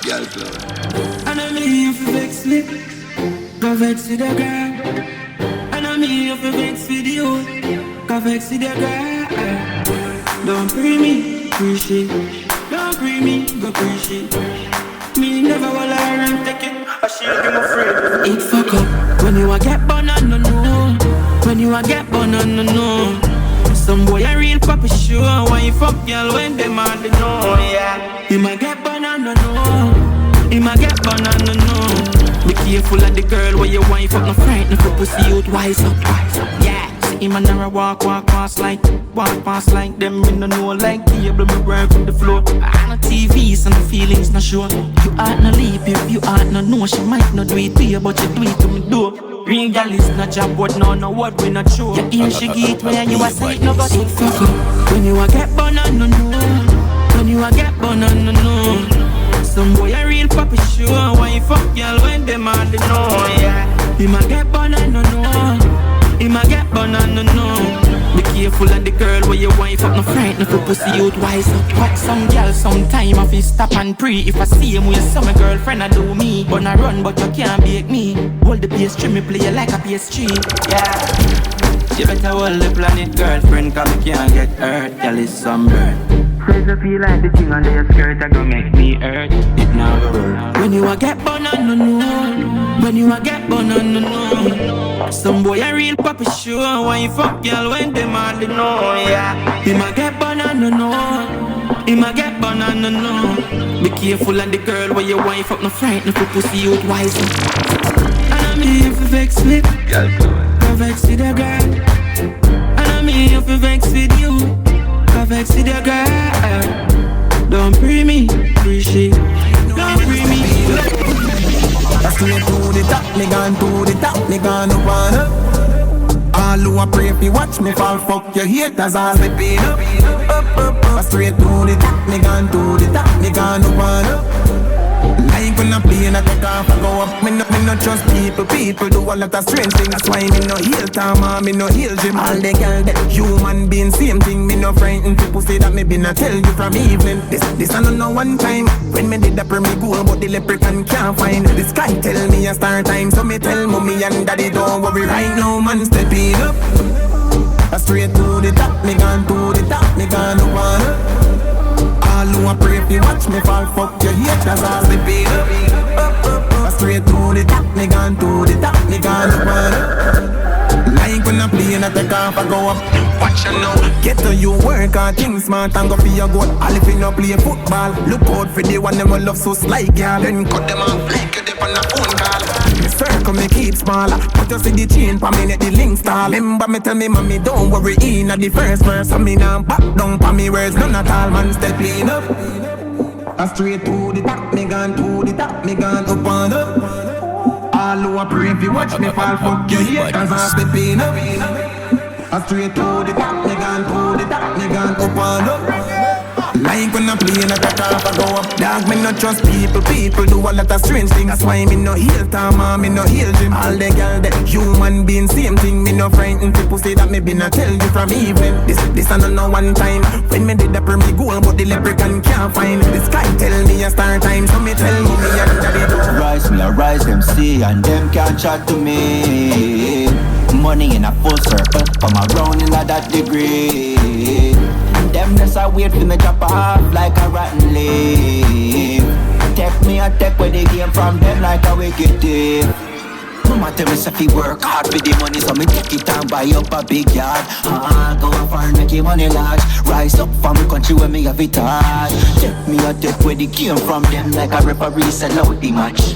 Girl cloud. And I mean if you vex me, go vex with the girl. And I mean if you vex with you, go vex with the girl. Don't pre me, appreciate. Don't pre me, go appreciate. Me never will learn and take it. I should give my friend. It fuck up when you a get banana, no. When you a get banana, no. Some boy a real papi sure. Why you fuck girl when them on the know, yeah. He might get banana, no. He might get banana, no. Be careful of the girl where your wife up, no frightened for pussy out, wise up, yeah. See him and never walk past like them. Me no know like cable, me work on the floor. I no TV, so no feelings no sure. You ought no leave if you ought no know. She might not do it to you, but you do it to me door. Real gal is not job, but no what we not sure. You hear she get me and you a say it no but it fuck up. When you a get banana, no. When you a get banana, no. Some boy a real papi sure. Why you fuck girl when them on the know, yeah. He might get banana, no. He might get banana, no. Be careful of the girl where your wife up, no frightened for pussy out, wise up. What some girl sometime I feel stop and pray. If I see him with some girlfriend I do me. But I run but you can't bake me. Hold the PS3, me play you like a PS3, yeah. You better hold the planet girlfriend, cause you can't get hurt, girl is sunburn. Says I feel like the thing under your skirt that gon' make me hurt. It now burn. When you a get banana, no. When you a get banana, no. Some boy a real papi sure. Why you fuck girl when them on the know, yeah. He might get banana, no. He might get banana, no. Be careful of the girl where your wife up, no frightened for pussy out, wise up. And I mean if you vex me, Girl cloud. go vex with the girl. And I mean if you vex with you, go vex with the girl. Don't pre me, appreciate. Don't pre me. Straight to the top, me gone to the top, me gone up on up. All who a pray fi watch me fall, fuck your haters all slipping up. Straight to the top, me gone to the top, me gone up on up. Like when I play and I take off, I go up. Me no trust people do a lot of strange things. That's why me no heal Tama, me no heal Jim. All the girl that human being same thing. Me no frightened people say that me been a tell you from evening. This I don't know one time when me did the me go, but the leprechaun can't find. The sky tell me a start time, so me tell mommy and daddy don't worry right now, man, step it up. Straight to the top, me gone to the top, me gone up on up. All who a pray fi watch me fall, fuck your haters all slipping up. Straight to the top, me gone to the top, me gone up on up. Like when I play and I take off, I go up. Watch you now. Get to you work and things smart and go for your goal. All if you no play football, look out for the one them will love so sly, girl. Then cut them off like you dip on a phone call. Me circle me keep smaller, but you see the chain pa me let the link stall. Remember me tell me mommy don't worry in at the first verse. So me now back down pa me words, none at all man step clean up. Straight to the top, me gone to the top, me gone up on up. All who a pray fi watch me fall, fuck your haters and stepping up. Straight to the top, me gone to the top, me gone up on up. Like when I play and I take off, I go up. Dog, me no trust people do a lot of strange things. That's why me no heal Tama, me no heal Jim. All the girl that human being same thing. Me no frightened people say that me been a tell you from evening. This I don't know one time when me did the me goal, but the leprechaun can't find. The sky tell me a start time, so me tell me and daddy don't. Rise me, I rise them see, and them can't chat to me. Money in a full circle, come around in a that degree. Them just a wait for me drop off like a rotten leaf. Take me a take where they came from them like a wicked thief. Mama tell me if you work hard with the money, so me take it and buy up a big yard. Go off and make your money large. Rise up from the country where me have it hard. Take me a take where they came from them like a referee sell out the match.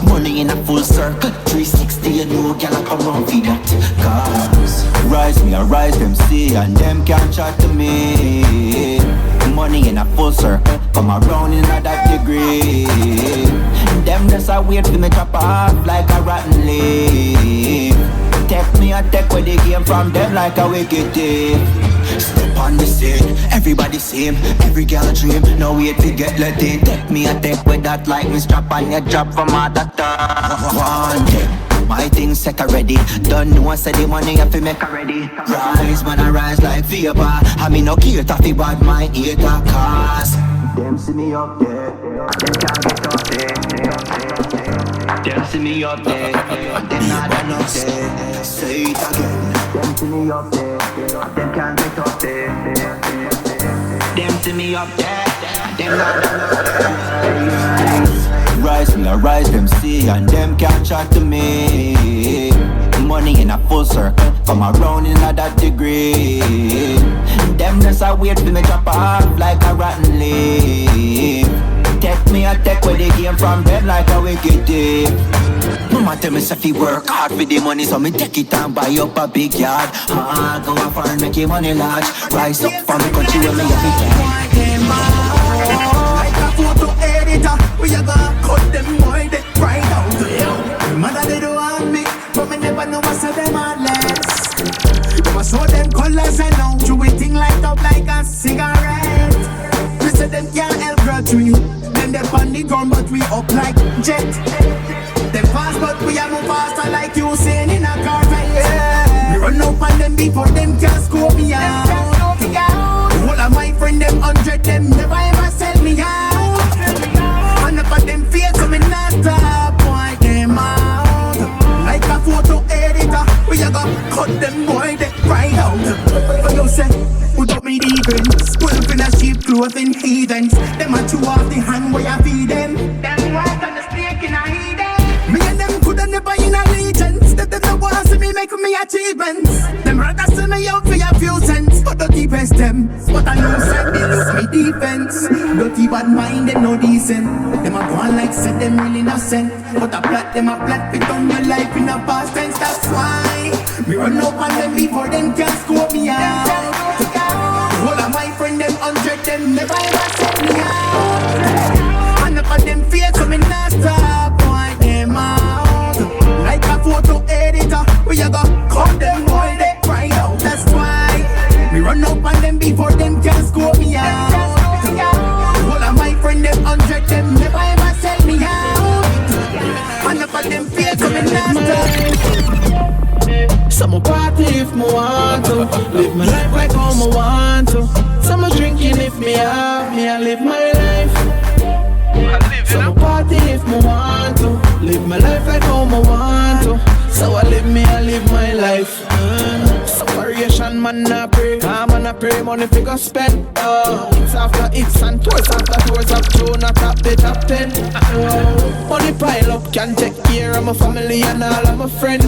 Money in a full circle, 360 and no girl come round for that. Cause rise me, I rise them see, and them can't chat to me. Money in a full circle, come around in a that degree. Them just a wait for me drop off like a rotten leaf. Take me a take where they came from them like a wicked thief. Step on the scene, everybody same, every girl a dream. No wait to get let in. Take me a take with that like me strap on your drop from out that time. My things set already. Don't know I said the money have to make already. Rise man I rise like vapor. I mean no care to fi bad mind hater. Cause them see me up there, and them can't get up. Them see me up there, and them not done up there. Say it again. Them see me up there, and them can't get up there. Them see me up there, and them not done up there. Rise me, I rise them see, and them can't chat to me. Money in a full circle, come around in a that degree. Them just a wait for me drop off like a rotten leaf. Take me a take where they came from bed like a wicked thief. Mama tell me if you work hard for the money, so me take it and buy up a big yard. Go a foreign make your money large. Rise up from the country where me have it. Like a photo editor, we a gonna cut them boy that right out to you. Mother they don't want me, but me never know what's them unless. Them a show them colors and now do we thing light up like a cigarette. We say them can't help graduate. Them they on the ground but we up like jet. Them fast but we are move faster like you saying in a Corvette. Yeah. We run up on them before them can scope me out. All of my friend them 100 them never ever sell me out. And up on them face so me not stop point them out. Like a photo editor, we a gonna cut them boy that right out. But you say, put up me defense, put up in a sheep clothing heathens. Them a chew off the hand where you feed them. Them white on the snake in a heathen. Me and them coulda never in allegiance. That them no want see me make me achievements. Them rather see me out for a few cents. But don't deepest them, but I know said they lose me defense. Dirty bad mind, them no decent. Them a go on like said them really innocent. But I plot them a plot pick on my life in a past tense. That's why me run up on them before them can scope me out. All of my friend them 100 them never ever set me out. And up on them face so me not stop point them out. Like a photo editor, we a go cut them boy they cry out. That's why me run up on them before them can scope me out. All of my friend them 100 them never ever set me out. And up on them face so me not stop. Some party if me want to. Live my life like how me want to. Some drinking if me have me, I live my life. Some party if me want to. Live my life like how me want to. So I live my life. Separation man I pray. Come and I pray money figure spend. It's after it's and tours after tours of show not top the top 10. Money pile up can take care of my family and all of my friends.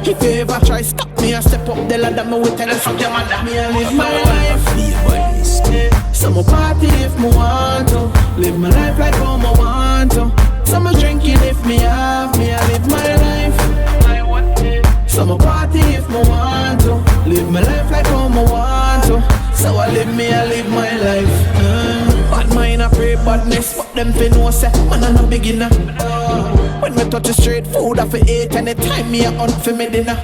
If you ever try stop me and step up the ladder, me will tell you something man. Me I live my life. Some party if me want to. Live my life like how me want to. Some drinking if me have me, I live my life. Some party if me want to. Live my life like how me want to. So I live my life. Bad mind I pray badness, but them fi know say man I no beginner. When me touch the street food I fi eat anytime me a hunt for me dinner.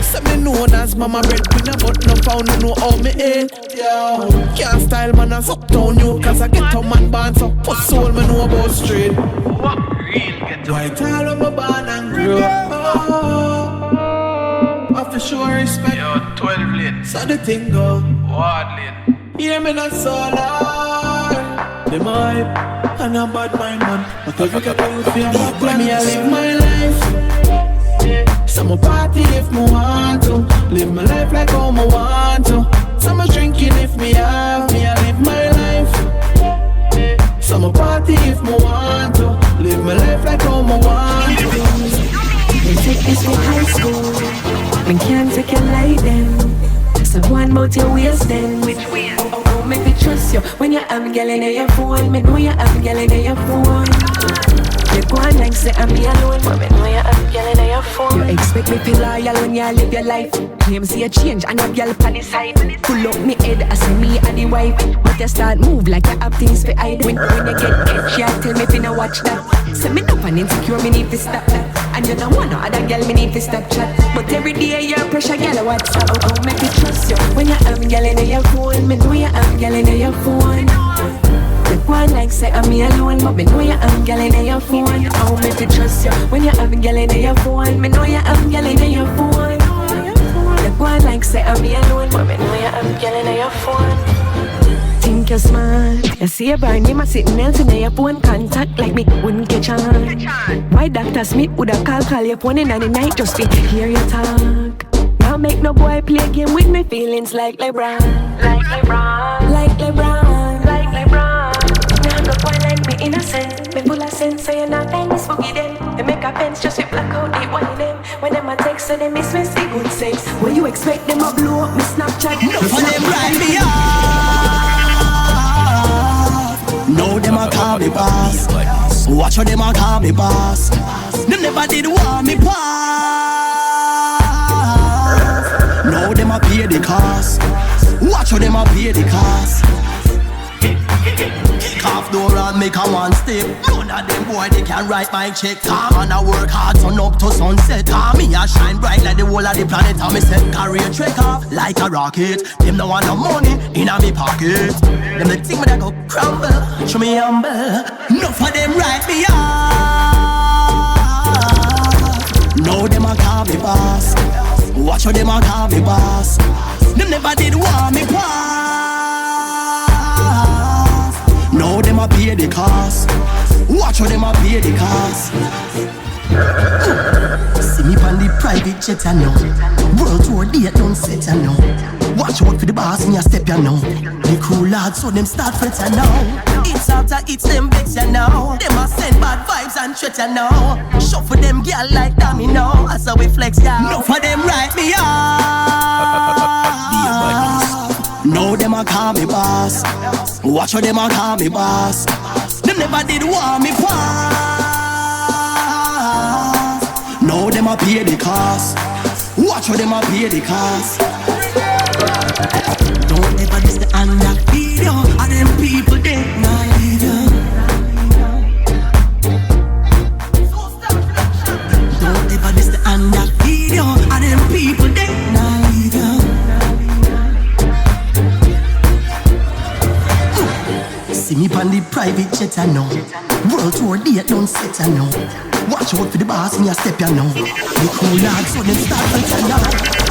So me known as mama breadwinner, but no found no know how me eat. Yo, can't style man as uptown you, cause I get a man born so put soul me know about street. What real get to white all of my born and grew up. I for sure respect. Yo, 12 lane. So the thing go ward lane. Hear me not so loud. Them hype and a bad mind man. But if you get out for your back, me I live my life. Some party if me want to. Live my life like how me want to. Some drinking if me have me, I live my life. Some party if me want to. Live my life like how me want to. We take this to high school. We can't take it like them. So one about your waist then. Oh, make me trust you. When you have a girl in your phone, me know you have a girl in your phone. You go on like say I'm me alone, but me know you have a girl in your phone. You expect me to loyal when you live your life. Claims see a change and a girl on the side. Pull up me head, I see me and the wife. But you start move like you have things for hide. When you get edgy, I tell me to watch that. Say me up and insecure, me need to stop that. And you don't want no other girl, me need to stop chat. But every day you're pressure, girl, what's up? Oh, make me trust you. When you have a girl in your phone, me know you have a girl in your phone. You go on like say I'm me alone, but me know you have a girl in your phone. Oh, make me trust you. When you have a girl in your phone, me know you have a girl in your phone. You go on like say I'm me alone, but me know you have a girl in your phone. Think think you're smart. You see a bar name a sitting else in your phone contact like me wouldn't catch on. Why Dr. Smith woulda call your phone in the night just to hear you talk? Now make no boy play a game with me feelings like LeBron. Like LeBron. Like LeBron. Like LeBron. Now no boy like me innocent. Me full of sense so you're not nice forgive them. They make a fence just to black out the one of them. When them a text so they miss me see good sex. When you expect them to blow up me Snapchat. No for them right me off. No them a call me boss. Watch how them a call me boss. Them never did want me pass. No them a pay the cost. Watch how them a pay the cost. Kick off door and make a one step. None of them boy they can write my check. Time and I work hard sun up to sunset. Time me a shine bright like the whole of the planet. And me set career trek off like a rocket. Them no want no money in a me pocket. Them the thing me that go crumble. Show me humble. Enough of them write me off. No them a call me boss. Watch how them a call me boss. Them never did want me pass. No them a pay the cost. Watch how them a pay the cost. See me on the private jet you know. World tour date don't set you know. Watch out for the boss me a step you know. The crew lads so them start fret you know. It's after it's them vex you know. Them a send bad vibes and threat you know. Shuffle them girl like that me know. As how we flex ya. No for them write me off. No them a call me boss. Watch how them a call me boss. Them never did want me pass. No them a pay the cost. Watch how them a pay the cost. Don't ever miss the under video. And them people they not leave you. Don't ever miss the under video. And them people they not leave you. See me on the private jet I know. World tour date don't set I know. Watch out for the boss me a step you know. The cool lads so them start to tell you.